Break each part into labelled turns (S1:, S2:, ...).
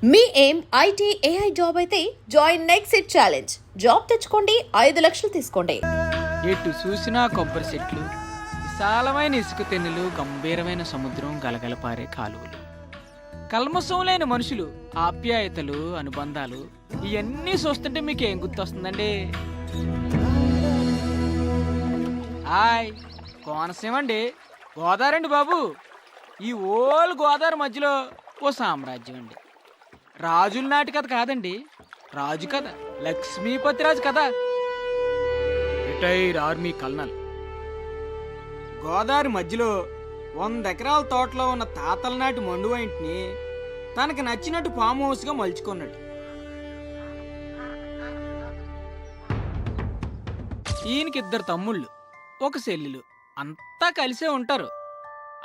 S1: మీ ఏం IT AI job అయితే join next it challenge. Job తెచ్చుకోండి, 5 లక్షలు తీసుకోండి.
S2: ఎటు చూసినా కొబ్బరి చెట్లు, విశాలమైన ఇసుక తెన్నులు, గంభీరమైన సముద్రం, గలగల పారే కాలువలు, కల్మషం లేని మనుషులు, ఆప్యాయతలు, అనుబంధాలు, ఇవన్నీ చూస్తుంటే మీకు ఏం గుర్తొస్తుందండి? హాయ్, కోనసీమ అండి, గోదావరి అండి బాబు. ఈ ఓల్ గోదావరి మధ్యలో ఓ సామ్రాజ్యం అండి. రాజుల నాటి కథ కాదండి, రాజు కథ, లక్ష్మీపతిరాజు కథ. Retire army colonel. గోదావరి మధ్యలో 100 ఎకరాల తోటలో ఉన్న తాతల నాటి మండువా ఇంటిని తనకి నచ్చినట్టు ఫామ్ హౌస్గా మలుచుకున్నాడు. ఈయనకి 2 తమ్ముళ్ళు, 1 చెల్లెలు, అంతా కలిసే ఉంటారు.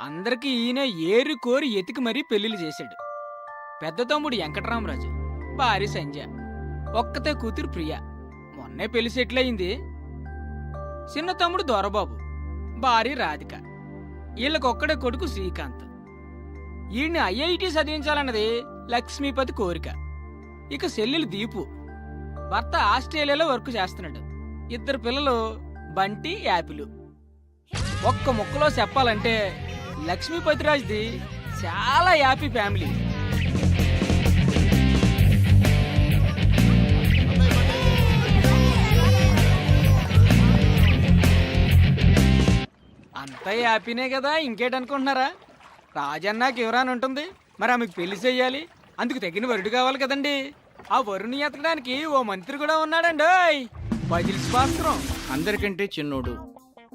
S2: అందరికీ ఈయన ఏరు కోరి ఎతికి మరీ పెళ్లిళ్ళు చేశాడు. పెద్ద తమ్ముడు వెంకటరామరాజు, భార్య సంజ, ఒక్కతే కూతురు ప్రియ, మొన్నే పెళ్లి సెటిల్ అయింది. చిన్న తమ్ముడు దొరబాబు, భార్య రాధిక, వీళ్ళకొక్కడే కొడుకు శ్రీకాంత్. ఈయన్ని ఐఐటి చదివించాలన్నది లక్ష్మీపతి కోరిక. ఇక చెల్లెలు దీపు, భర్త ఆస్ట్రేలియాలో వర్క్ చేస్తున్నాడు. 2 పిల్లలు బంటి, యాపిలు. ఒక్క ముక్కలో చెప్పాలంటే లక్ష్మీపతిరాజుది చాలా హ్యాపీ ఫ్యామిలీ. అంతా హ్యాపీనే కదా, ఇంకేటనుకుంటున్నారా? రాజన్నాకి ఎవరాని ఉంటుంది, మరి ఆమెకు పెళ్లి చెయ్యాలి, అందుకు తగిన వరుడు కావాలి కదండి. ఆ వరుని ఎతకడానికి ఓ మంత్రి కూడా ఉన్నాడండి. బజిల్స్ పాత్రం.
S3: అందరికంటే చిన్నోడు,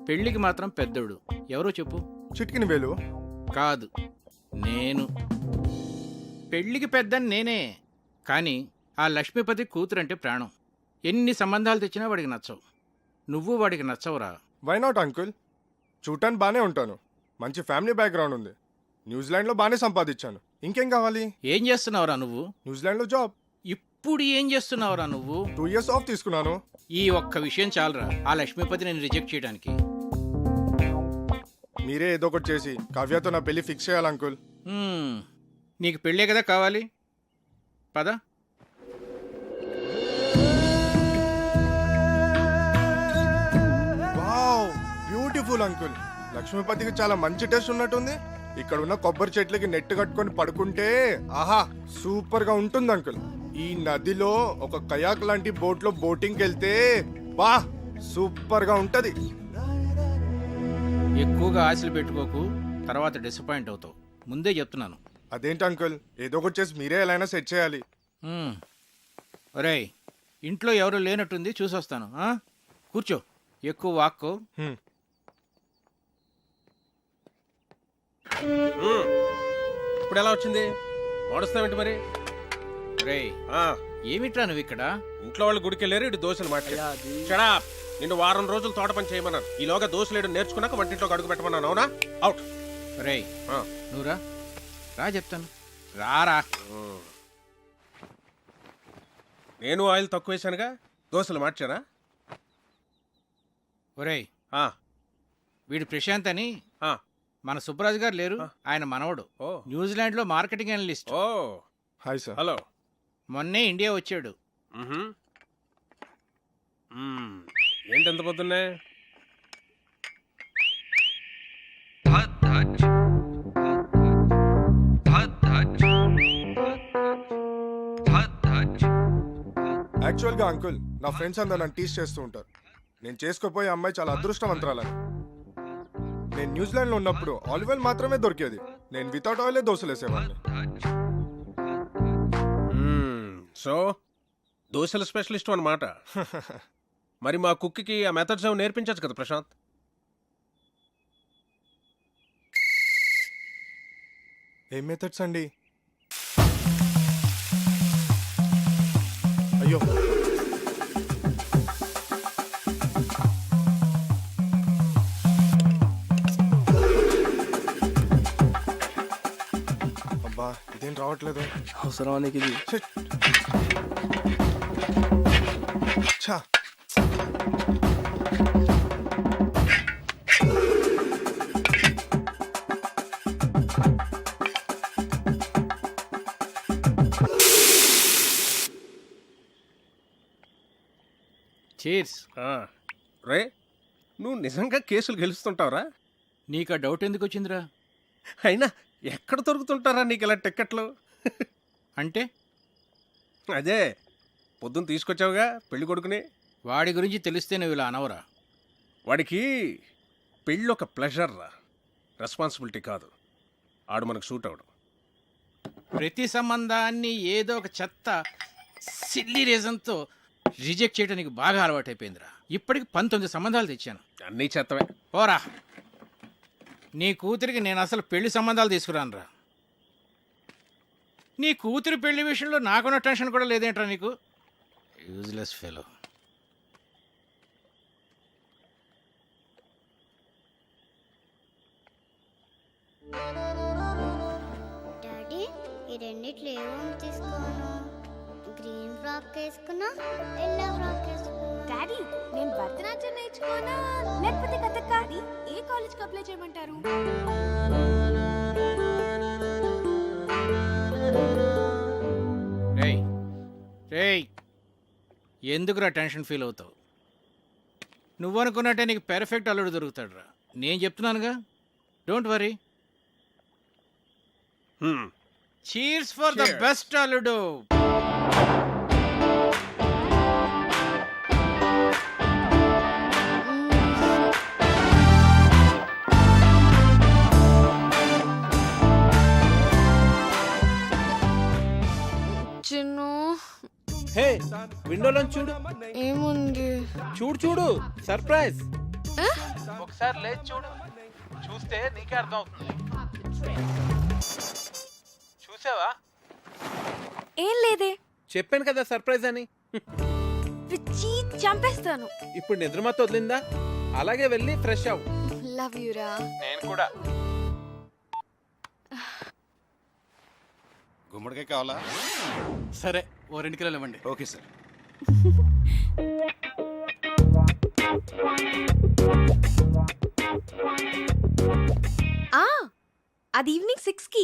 S3: పెళ్లికి మాత్రం పెద్దోడు. ఎవరో చెప్పు.
S4: చిట్కిన వేలు
S3: కాదు, నేను. పెళ్లికి పెద్దని నేనే, కానీ ఆ లక్ష్మీపతి కూతురంటే ప్రాణం. ఎన్ని సంబంధాలు తెచ్చినా వాడికి నచ్చవు. నువ్వు వాడికి నచ్చవురా.
S4: Why not uncle? చూడటానికి బాగానే ఉంటాను, మంచి ఫ్యామిలీ బ్యాక్గ్రౌండ్ ఉంది, న్యూజిలాండ్లో బాగానే సంపాదించాను. ఇంకేం కావాలి?
S3: ఏం చేస్తున్నావురా నువ్వు?
S4: న్యూజిలాండ్లో జాబ్.
S3: ఇప్పుడు ఏం చేస్తున్నావురా నువ్వు?
S4: 2 years ఆఫ్ తీసుకున్నాను.
S3: ఈ ఒక్క విషయం చాలరా ఆ లక్ష్మీపతి నేను రిజెక్ట్ చేయడానికి.
S4: మీరే ఏదో ఒకటి చేసి కావ్యతో నా పెళ్లి ఫిక్స్ చేయాలి అంకుల్.
S3: నీకు పెళ్ళే కదా కావాలి, పద.
S4: Wow, beautiful uncle. లక్ష్మీపతికి చాలా మంచి టేస్ట్ ఉన్నట్టుంది. ఇక్కడ ఉన్న కొబ్బరి చెట్లకి నెట్ కట్టుకొని పడుకుంటే ఆహా సూపర్ గా ఉంటుంది అంకుల్. ఈ నదిలో ఒక కయాక్ లాంటి బోట్ లో బోటింగ్కి వెళ్తే వా సూపర్ గా ఉంటది.
S3: ఎక్కువగా ఆశలు పెట్టుకోకు, తర్వాత డిసప్పాయింట్ అవుతావు. ముందే చెప్తున్నాను.
S4: అదేంటి అంకుల్, ఏదో ఒకటి చేసి మీరే ఎలా అయినా సెట్ చేయాలి.
S3: ఒరేయ్, ఇంట్లో ఎవరు లేనట్టుంది, చూసొస్తాను. కూర్చో, ఎక్కువ వాక్కో.
S5: ఇప్పుడు ఎలా వచ్చింది? వాడుస్తావేంటి మరి?
S3: రేయ్, ఏమిట్రా నువ్వు ఇక్కడ?
S5: ఇంట్లో వాళ్ళు గుడికి వెళ్ళారు, ఇటు దోశలు మాట్లాడా. నిన్ను వారం రోజులు తోట పని చేయమన్నాను. ఈలోగా దోశలేడు నేర్చుకున్నాక వంటింట్లో అడుగు పెట్టమన్నాను. అవునా? అవుట్.
S3: రేయ్, నువ్వురా, రా చెప్తాను. రారా.
S5: నేను ఆయిల్ తక్కువ వేసానుగా, దోశలు మార్చానా?
S3: ఒరేయ్, వీడు ప్రశాంత్ అని మన సుబ్బరాజు గారు లేరు, ఆయన మనవడు. న్యూజిలాండ్ లో marketing analyst.
S4: Hi sir.
S5: Hello.
S3: మొన్నే ఇండియా వచ్చాడు.
S5: ఏంటి ఎంత పొద్దున్నే?
S4: యాక్చువల్గా అంకుల్, నా ఫ్రెండ్స్ అందరూ నన్ను టీచ్ చేస్తూ ఉంటారు. నేను చేసుకోపోయే అమ్మాయి చాలా అదృష్టవంతురాలని. నేను న్యూజిలాండ్లో ఉన్నప్పుడు ఆలివ్ ఆయిల్ మాత్రమే దొరికేది. నేను వితౌట్ ఆయిలే దోశలు వేసేవాడిని.
S5: సో దోశల స్పెషలిస్ట్ అన్నమాట. మరి మా కుక్కి ఆ మెథడ్స్ ఏమో నేర్పించచ్చు కదా ప్రశాంత్?
S4: ఏం మెథడ్స్ అండి? అయ్యో, అబ్బా ఇదేం రావట్లేదు.
S6: అవసరమా నీకు ఇది?
S4: ఛా,
S3: చీర్స్.
S5: రే నువ్వు నిజంగా కేసులు గెలుస్తుంటావురా?
S3: నీకు ఆ డౌట్ ఎందుకు వచ్చిందిరా?
S5: అయినా ఎక్కడ దొరుకుతుంటారా నీకు ఇలా టిక్కెట్లు?
S3: అంటే
S5: అదే పొద్దున్న తీసుకొచ్చావుగా పెళ్లి కొడుకుని.
S3: వాడి గురించి తెలిస్తే నువ్వు ఇలా అనవరా?
S5: వాడికి పెళ్ళి ఒక ప్లెజర్ రా, రెస్పాన్సిబిలిటీ కాదు. ఆడు మనకు సూట్ అవడు.
S3: ప్రతి సంబంధాన్ని ఏదో ఒక చెత్త సిల్లీ రీజన్తో రిజెక్ట్ చేయడం నీకు బాగా అలవాటైపోయిందిరా. ఇప్పటికి 19 సంబంధాలు తెచ్చాను.
S5: అన్నీ చెత్తవే.
S3: పోరా, నీ కూతురికి నేను అసలు పెళ్లి సంబంధాలు తీసుకురానురా. నీ కూతురి పెళ్లి విషయంలో నాకున్న టెన్షన్ కూడా లేదేంట్రా నీకు? Useless fellow.
S6: డాడీ ఈ రెండిట్లో ఏమో తీసుకోను. గ్రీన్ ఫ్రాక్ వేసుకున్నా, ఎల్లో ఫ్రాక్ వేసుకున్నా.
S7: డాడీ నేను భరతనాట్యం నేర్చుకోనా లేకపోతే కథక్? ఏ కాలేజ్కి అప్లై చేయమంటారు?
S3: రేయ్ రేయ్, ఎందుకురా టెన్షన్ ఫీల్ అవుతావు? నువ్వు అనుకున్నట్టే నీకు పెర్ఫెక్ట్ అల్లుడు దొరుకుతాడురా. నేను చెప్తున్నానుగా, don't worry. Cheers for the best అల్లుడు.
S7: చిన్ను
S8: హే, విండోలో చూడు.
S7: ఏముంది?
S8: చూడు సర్ప్రైజ్.
S3: ఒకసారి లేచి చూడు, చూస్తే నీకే అర్థం అవుతుంది. చూసావా?
S7: ఏం లేదే.
S8: చెప్పాను కదా సర్ప్రైజ్ అని.
S7: పిచ్చి చంపేస్తాను.
S8: ఇప్పుడు నిద్రమత్త వదిలిందా? అలాగే వెళ్ళి ఫ్రెష్ అవ్వు.
S7: లవ్ యూరా.
S3: నేను కూడా.
S9: గుమ్మడికాయ కావాలా?
S3: సరే, ఓ 2 కిలోలు ఇవ్వండి.
S9: Okay sir.
S7: అది ఈవినింగ్ 6కి.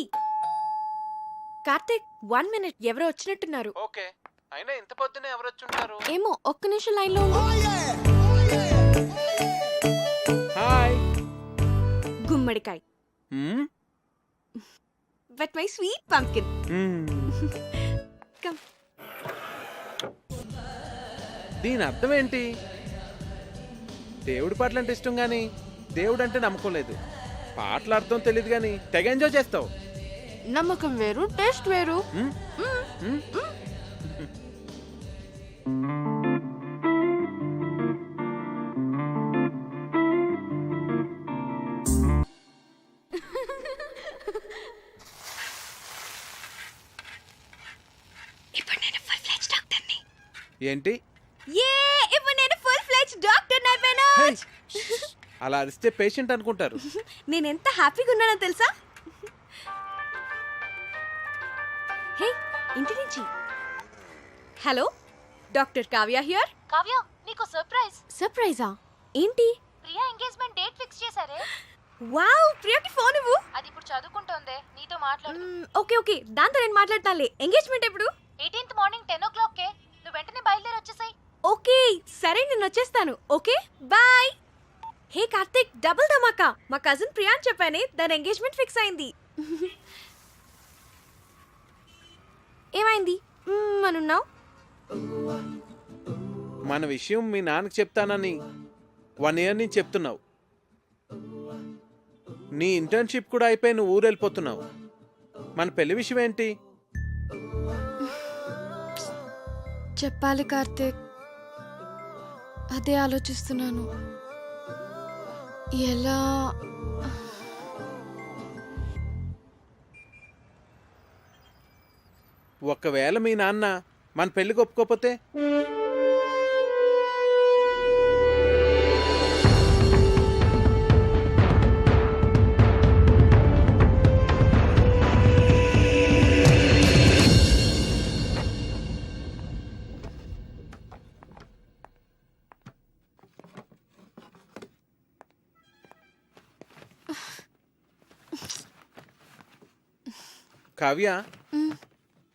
S7: కార్తిక్ 1 minute, ఎవరో వచ్చినట్టున్నారు.
S8: ఓకే, అయినా ఇంత పొద్దునే ఎవరు వచ్చుంటారు?
S7: ఏమో, ఒక్క నిమిషం లైన్ లో ఉండు.
S8: హాయ్.
S7: గుమ్మడికాయ్. But my sweet pumpkin. Come.
S8: దీని అర్థం ఏంటి? దేవుడి పాటలు అంటే ఇష్టం గాని దేవుడు అంటే నమ్మకం లేదు. పాటల అర్థం తెలియదు గాని తెగ ఎంజాయ్ చేస్తావు.
S7: నమ్మకం వేరు, టేస్ట్ వేరు. ఇప్పుడు నేను ఫుల్ ఫ్లెడ్జ్ డాక్టర్ని.
S8: ఏంటి?
S7: ఇప్పుడు నేను ఫుల్ ఫ్లెడ్జ్ డాక్టర్ అయిపోయాను.
S8: అలా అరిస్తే పేషెంట్ అనుకుంటారు.
S7: నేను ఎంత హ్యాపీగా ఉన్నానో తెలుసా? హే, ఇంటి నుంచి. Hello, doctor Kavya here.
S10: Kavya, నీకు సర్ప్రైజ్.
S7: సర్ప్రైజా? ఏంటి?
S10: ప్రియా ఎంగేజ్మెంట్ డేట్ ఫిక్స్ చేశారే.
S7: వావ్, ప్రియకి ఫోన్ ఇవ్వు.
S10: అది ఇప్పుడు చదువుకుంటోందే, నీతో మాట్లాడు.
S7: ఓకే ఓకే, దాంతో నేను మాట్లాడతానులే. ఎంగేజ్మెంట్ ఎప్పుడు?
S10: 18th morning 10 o'clock. నువ్వు వెంటనే బయలుదేరి వచ్చేసాయి.
S7: ఓకే సరే, నేను వచ్చేస్తాను. Okay bye. Hey Karthik, double dhamaka. మా కజిన్ ప్రియాన్ చెప్పానే, దాని ఎంగేజ్మెంట్ ఫిక్స్ అయింది. ఏమైంది అనున్నావు?
S8: మన విషయం మీ నాన్నకి చెప్తానని 1 year నుంచి చెప్తున్నావు. నీ ఇంటర్న్షిప్ కూడా అయిపోయి నువ్వు ఊరు వెళ్ళిపోతున్నావు. మన పెళ్లి విషయం ఏంటి?
S7: చెప్పాలి కార్తిక్, అదే ఆలోచిస్తున్నాను. ఎలా?
S8: ఒకవేళ మీ నాన్న మన పెళ్లికి ఒప్పుకోకపోతే? కావ్య,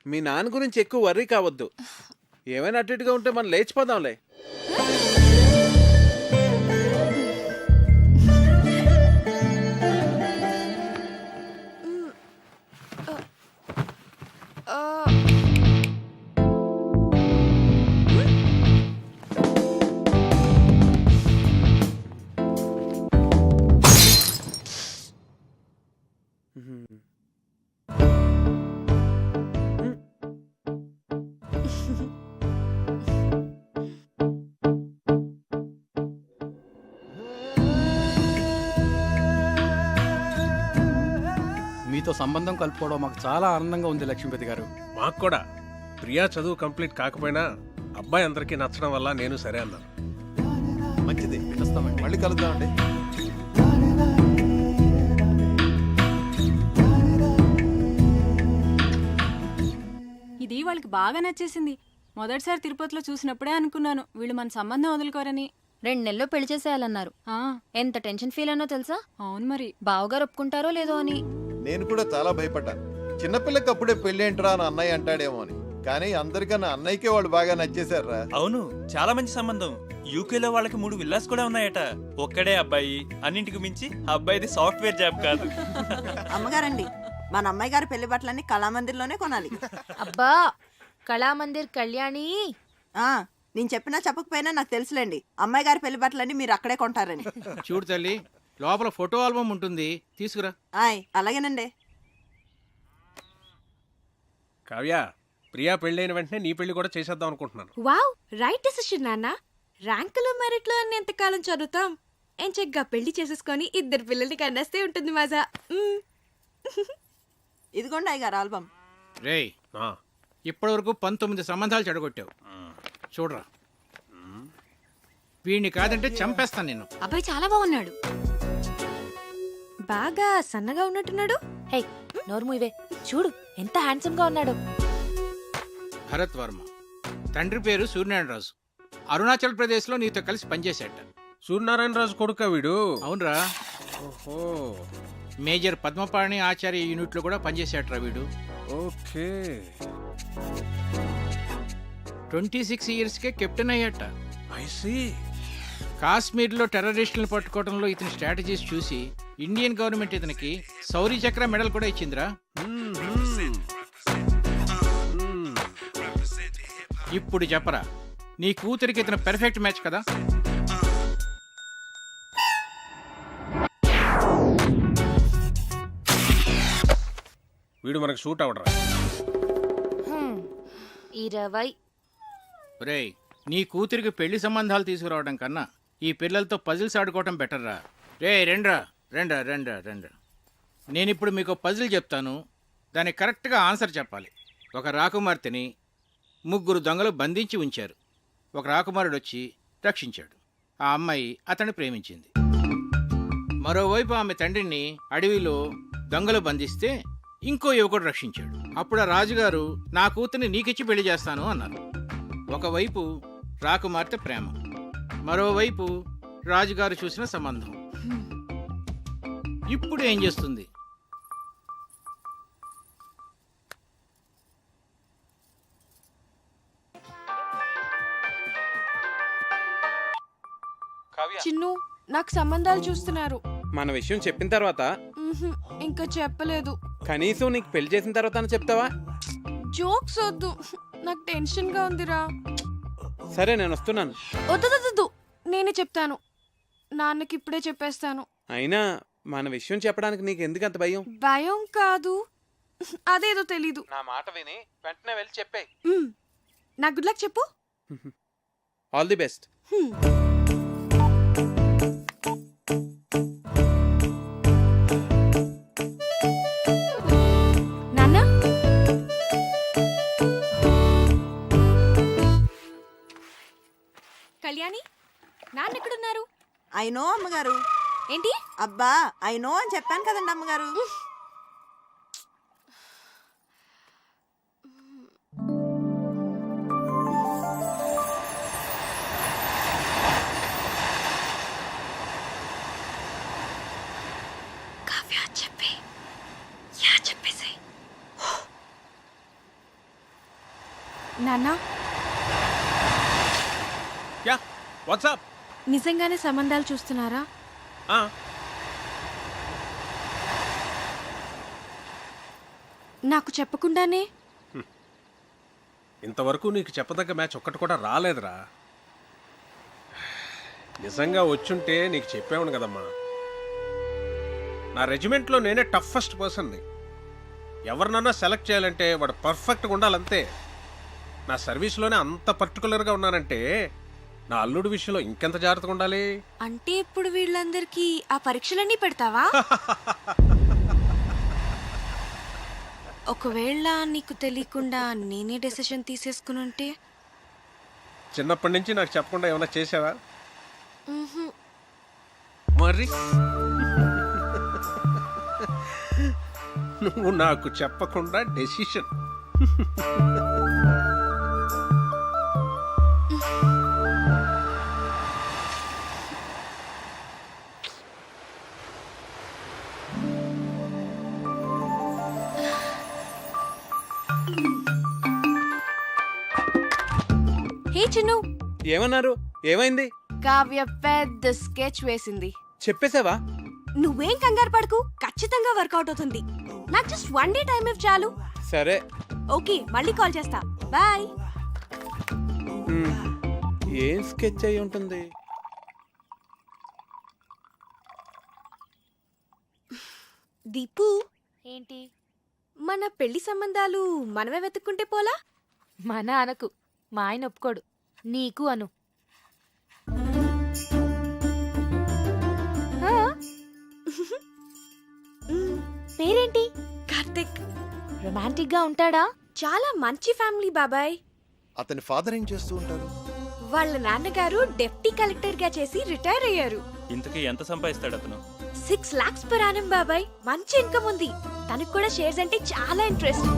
S8: మీ నాన్న గురించి ఎక్కువ వర్రీ కావద్దు. ఏమైనా అటు ఇటుగా ఉంటే మనం లేచిపోదాంలే.
S9: మీతో సంబంధం కలుపుకోవడం మాకు చాలా ఆనందంగా ఉంది లక్ష్మీపతి గారు.
S5: మాకు కూడా ప్రియా చదువు కంప్లీట్ కాకపోయినా అబ్బాయి అందరికీ నచ్చడం వల్ల నేను సరే అన్నాను.
S9: మంచిది, వస్తామండి.
S11: మళ్ళీ కలుద్దామండి.
S7: ఇది వాళ్ళకి బాగా నచ్చేసింది. మొదటిసారి తిరుపతిలో చూసినప్పుడే అనుకున్నాను వీళ్ళు మన సంబంధం వదులుకోరని.
S10: 2 నెలల్లో పెళ్లి చేసేయాలన్నారు. ఎంత టెన్షన్ ఫీల్ అనో తెలుసా?
S7: అవును మరి.
S10: బావగారు ఒప్పుకుంటారో లేదో అని.
S11: నేను కూడా చాలా భయపడ్డాను. చిన్నపిల్లకి అప్పుడే పెళ్లి ఏంట్రా అని అన్నయ్య అంటాడేమో అని. కానీ అందరికన్నా అన్నయ్యకే వాళ్ళు బాగా నచ్చేశారా.
S12: అవును, చాలా మంచి సంబంధం. యూకేలో వాళ్ళకి 3 విల్లాస్ కూడా ఉన్నాయట. ఒక్కడే అబ్బాయి, అన్నింటికి మించి అబ్బాయిది సాఫ్ట్వేర్ జాబ్ కాదు.
S13: అమ్మగారండి, మన అమ్మాయి గారి పెళ్లి బట్టలన్నీ కళామందిర్లోనే కొనాలి.
S10: అబ్బా, కళామందిర్ కళ్యాణి.
S13: నేను చెప్పినా చెప్పకపోయినా నాకు తెలుసులేండి, అమ్మాయి గారి పెళ్లి బట్టలన్నీ మీరు అక్కడే కొంటారని.
S3: చూడు తల్లి, లోపల ఫోటో ఆల్బమ్ ఉంటుంది, తీసుకురా.
S13: అలాగేనండి.
S5: కావ్య, ప్రియా పెళ్ళైన వెంటనే నీ పెళ్లి కూడా చేసేద్దాం అనుకుంటున్నాను.
S7: వావ్, రైట్ డెసిషన్ నాన్న. ర్యాంకులు మెరిట్లు అని ఎంతకాలం చదువుతాం? ఏం చెగ్గా పెళ్లి చేసేసుకొని 2 పిల్లల్ని కన్నేస్తే ఉంటుంది మజా.
S13: ఇదిగోండి అయ్యగారు ఆల్బమ్.
S3: రేయ్, ఇప్పటి వరకు 19 సంబంధాలు చెడగొట్టావు. చూడరా, వీడిని కాదంటే చంపేస్తాను నేను.
S7: అబ్బాయి చాలా బాగున్నాడు. బాగా సన్నగా ఉన్నట్టున్నాడు.
S10: హే, నోర్ము ఇవే. చూడు ఎంత హ్యాండ్సమ్ గా ఉన్నాడు.
S3: భరత్ వర్మ, తండ్రి పేరు సూర్యనారాయణరాజు. అరుణాచల్ ప్రదేశ్ లో నీతో కలిసి పనిచేశాట.
S5: సూర్యనారాయణరాజు కొడుకా వీడు?
S3: అవునరా.
S5: ఓహో,
S3: మేజర్ పద్మపాణి ఆచార్య యూనిట్ లో కూడా పనిచేశాట్రా వీడు.
S5: ఓకే.
S3: 26 years కే కెప్టెన్ అయ్యాట.
S5: I see.
S3: కాశ్మీర్లో టెర్రరిస్టులను పట్టుకోవడంలో ఇతని స్ట్రాటజీస్ చూసి ఇండియన్ గవర్నమెంట్ ఇతనికి శౌర్య చక్ర మెడల్ కూడా ఇచ్చిందిరా. ఇప్పుడు చెప్పరా, నీ కూతురికి ఇతను పెర్ఫెక్ట్ మ్యాచ్ కదా?
S5: వీడు మనకు సూట్ అవడరా.
S10: 20.
S3: రేయ్, నీ కూతురికి పెళ్లి సంబంధాలు తీసుకురావడం కన్నా ఈ పిల్లలతో పజిల్స్ ఆడుకోవటం బెటర్రా. రే రెండ్రా రెండ్రా రెండ్రా రెండ్రా. నేనిప్పుడు మీకు పజిల్ చెప్తాను, దానికి కరెక్ట్గా ఆన్సర్ చెప్పాలి. ఒక రాకుమార్తెని 3 దొంగలు బంధించి ఉంచారు. ఒక రాకుమారుడు వచ్చి రక్షించాడు. ఆ అమ్మాయి అతన్ని ప్రేమించింది. మరోవైపు ఆమె తండ్రిని అడవిలో దొంగలు బంధిస్తే ఇంకో యువకుడు రక్షించాడు. అప్పుడు ఆ రాజుగారు నా కూతుర్ని నీకిచ్చి పెళ్లి చేస్తాను అన్నారు. ఒకవైపు రాకుమార్తె ప్రేమ, మరోవైపు రాజుగారు చూసిన సంబంధం. ఇప్పుడు ఏం చేస్తుంది?
S7: చిన్ను, నాకు సంబంధాలు చూస్తున్నారు.
S8: మన విషయం చెప్పిన తర్వాత
S7: ఇంకా చెప్పలేదు.
S8: కనీసం నీకు పెళ్లి చేసిన తర్వాత చెప్తావా?
S7: జోక్స్ వద్దు, నాకు టెన్షన్ గా ఉందిరా.
S8: సరే, నేను వస్తున్నాను.
S7: వద్దు, నేనే చెప్తాను. నాన్నకి ఇప్పుడే చెప్పేస్తాను.
S8: అయినా మన విషయం చెప్పడానికి నీకు ఎందుకు అంత భయం?
S7: భయం కాదు, అదేదో తెలీదు.
S8: నా మాట విని వెంటనే వెళ్ళి చెప్పే.
S7: నా గుడ్ లక్ చెప్పు.
S8: All the best.
S7: నాన్న, కళ్యాణి, నాన్న ఎక్కడున్నారు?
S13: అయినో అమ్మగారు.
S7: ఏంటి?
S13: అబ్బా, అయినో అని చెప్పాను కదండి అమ్మగారు.
S7: చెప్పేసి నాన్న,
S5: యా, వాట్సాప్.
S7: నిజంగానే సంబంధాలు చూస్తున్నారా? నాకు చెప్పకుండానే?
S5: ఇంతవరకు నీకు చెప్పదగ్గ మ్యాచ్ ఒక్కటి కూడా రాలేదురా. నిజంగా వచ్చుంటే నీకు చెప్పేవాను కదమ్మా. నా రెజిమెంట్లో నేనే టఫెస్ట్ పర్సన్ని. ఎవరినన్నా సెలెక్ట్ చేయాలంటే వాడు పర్ఫెక్ట్గా ఉండాలంతే. నా సర్వీస్లోనే అంత పర్టికులర్గా ఉన్నానంటే నా అల్లుడి విషయంలో ఇంకెంత జాగ్రత్తగా ఉండాలి.
S7: అంటే ఇప్పుడు వీళ్ళందరికీ ఆ పరీక్షలన్నీ పెడతావా? ఒకవేళ నీకు తెలియకుండా నేనే డెసిషన్ తీసేసుకుని ఉంటే
S5: చిన్నప్పటి నుంచి నాకు చెప్పకుండా ఏమైనా చేసావా మరి నువ్వు నాకు చెప్పకుండా డెసిషన్
S7: హే చిన్ను,
S8: ఏమన్నారు? ఏమైంది?
S7: కావ్య పెద్ద స్కెచ్ వేసింది.
S8: చెప్పేసావా?
S7: నువ్వేం కంగారు పడకు, ఖచ్చితంగా వర్కౌట్ అవుతుంది. నాకు జస్ట్ 1 డే టైం ఇవ్వు చాలు.
S8: సరే.
S7: ఓకే, మళ్ళీ కాల్ చేస్తా. బాయ్.
S8: ఏం స్కెచ్ అయి ఉంటుంది?
S7: దీపు,
S10: ఏంటి?
S7: మన పెళ్లి సంబంధాలు మనమే వెతుక్కుంటే పోలా?
S10: మన అనకు, మా ఆయన ఒప్పుకోడు. నీకు అను. పేరేంటి?
S7: కార్తిక్.
S10: రొమాంటిక్ గా ఉంటాడా?
S7: చాలా మంచి ఫ్యామిలీ బాబాయ్.
S11: అతని ఫాదర్ ఏం చేస్తూ ఉంటారు?
S7: వాళ్ళ నాన్నగారు డెప్యూటీ కలెక్టర్ గా చేసి రిటైర్ అయ్యారు.
S12: ఇంతకీ ఎంత సంపాదిస్తాడు అతను?
S7: 6 lakhs per annum బాబాయ్. మంచి ఇన్కమ్ ఉంది. తనకు కూడా షేర్స్ అంటే చాలా ఇంట్రెస్ట్.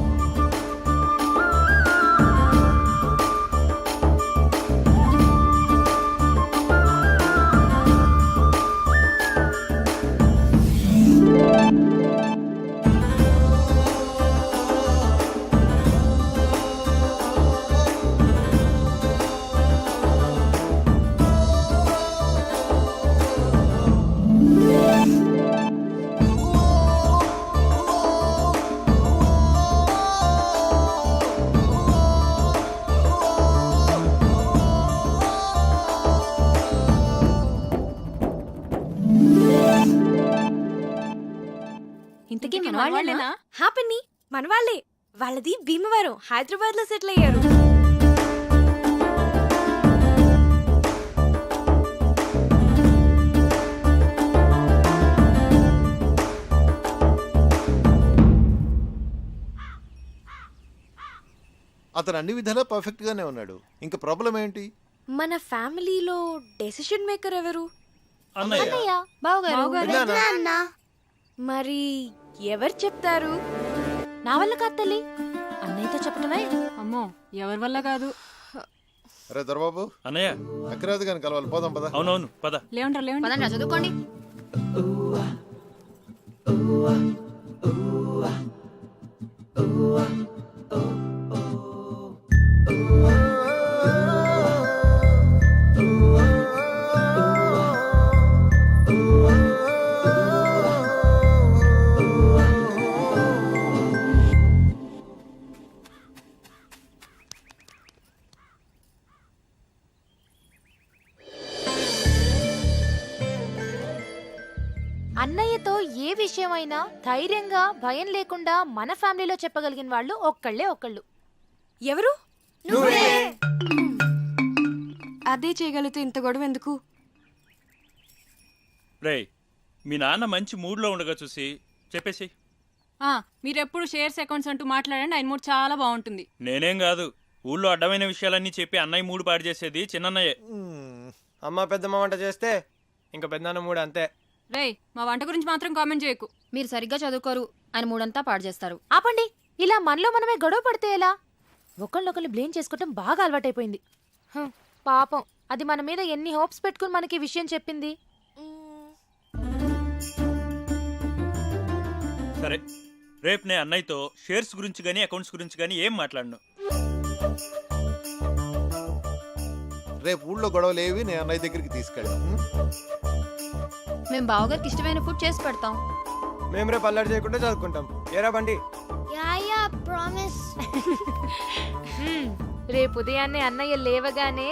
S10: ఇంతకీ మనవాళ్ళేనా?
S7: హ్యాపీని మనవాళ్లే. వాళ్ళది భీమవరం, హైదరాబాద్ లో సెటిల్ అయ్యారు.
S11: అతను అన్ని విధాలా పర్ఫెక్ట్ గానే ఉన్నాడు. ఇంకా ప్రాబ్లం ఏంటి?
S7: మన ఫ్యామిలీలో డెసిషన్ మేకర్ ఎవరు?
S12: అన్నయ్య.
S6: అన్నా
S7: మరి ఎవరు చెప్తారు?
S10: నా వల్ల కాదు తల్లి, అన్నయ్యతో చెప్పటమే.
S14: అమ్మో, ఎవరి వల్ల కాదు.
S11: అరే దొరబాబు,
S12: అన్నయ్య.
S11: అక్కరాదు కానీ కలవాలి. పోదాం పద.
S12: అవునవును, పద.
S14: లేవంటారు లేవండి.
S10: చదువుకోండి. అన్నయ్యతో ఏ విషయమైనా ధైర్యంగా భయం లేకుండా మన ఫ్యామిలీలో చెప్పగలిగిన వాళ్ళు ఒక్కళ్ళు.
S7: ఎవరు? అదే చేయగలిగితే ఇంత గొడవ ఎందుకు?
S12: రేయ్, మీ నాన్న మంచి మూడ్లో ఉండగా చూసి చెప్పేసి.
S14: మీరెప్పుడు షేర్స్ అకౌంట్స్ అంటూ మాట్లాడండి, ఆయన మూడు చాలా బాగుంటుంది.
S12: నేనేం కాదు, ఊళ్ళో అడ్డమైన విషయాలన్నీ చెప్పి అన్నయ్య మూడు పాడు చేసేది చిన్నన్నయ్యే.
S9: అమ్మ పెద్దమ్మ వంట చేస్తే ఇంకా పెద్దనాన్న మూడు అంతే.
S14: రేయ్, మా వంట గురించి మాత్రం కామెంట్ చేయకు.
S10: మీరు సరిగ్గా చదువుకోరు, ఆయన మూడంతా పాడు చేస్తారు. ఆపండి. ఇలా మనలో మనమే గొడవ పడితే ఎలా? ఒకళ్ళొకళ్ళు బ్లేమ్ చేసుకోవటం బాగా అలవాటైపోయింది. పాపం, అది మన మీద ఎన్ని హోప్స్ పెట్టుకుని మనకి ఈ విషయం చెప్పింది.
S12: సరే, రేపు నేను అన్నయ్యతో షేర్స్ గురించి కానీ అకౌంట్స్ గురించి కానీ ఏం మాట్లాడను.
S11: రేపు ఊళ్ళో గొడవలు ఏవి నేను అన్నయ్య దగ్గరికి తీసుకెళ్ళాం.
S10: మేము బావగారికి ఇష్టమైన ఫుడ్ చేసి పెడతాం.
S9: మేము రేపు అల్లరి చేయకుండా చదువుకుంటాం. ఏరా బండి?
S6: Yeah promise.
S10: రేపు ఉదయాన్నే అన్నయ్య లేవగానే